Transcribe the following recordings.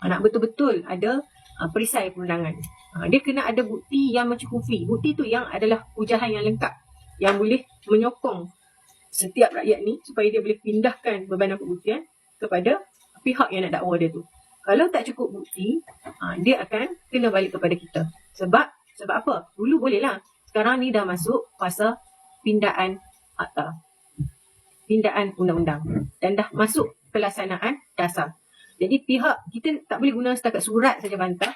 Nak betul-betul ada perisai perundangan. Dia kena ada bukti yang mencukupi. Bukti tu yang adalah hujahan yang lengkap, yang boleh menyokong setiap rakyat ni supaya dia boleh pindahkan bebanan pembuktian kepada pihak yang nak dakwa dia tu. Kalau tak cukup bukti, dia akan kena balik kepada kita. Sebab apa? Dulu boleh lah. Sekarang ni dah masuk fasa pindaan akta, pindaan undang-undang, dan dah masuk pelaksanaan dasar. Jadi pihak kita tak boleh guna setakat surat saja bantah.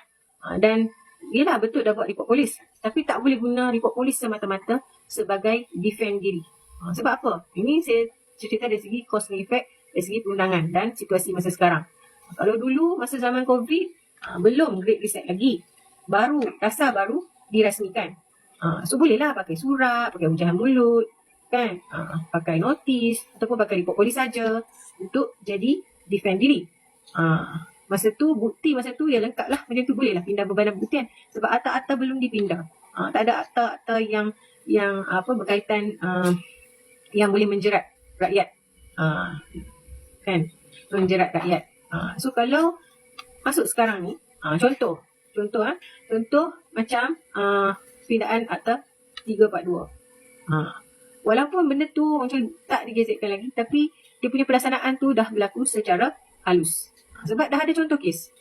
Dan yelah betul dah buat report polis, tapi tak boleh guna report polis semata-mata sebagai defend diri. Sebab apa? Ini saya cerita dari segi cause and effect, dari segi perundangan dan situasi masa sekarang. Kalau dulu masa zaman COVID, belum Great Reset lagi, baru dasar baru dirasmikan. So bolehlah pakai surat, pakai hujahan mulut, kan? Pakai notis ataupun pakai report polis saja untuk jadi defend diri. Masa tu bukti masa tu ya lengkap lah, macam tu boleh lah pindah bebanan pembuktian sebab akta-akta belum dipindah. Tak ada akta-akta yang berkaitan yang boleh menjerat rakyat, kan, menjerat rakyat. So kalau masuk sekarang ni, contoh macam pindaan akta 342. Walaupun benda tu macam tak digazetkan lagi, tapi dia punya pelaksanaan tu dah berlaku secara halus. Sebab dah ada contoh kes.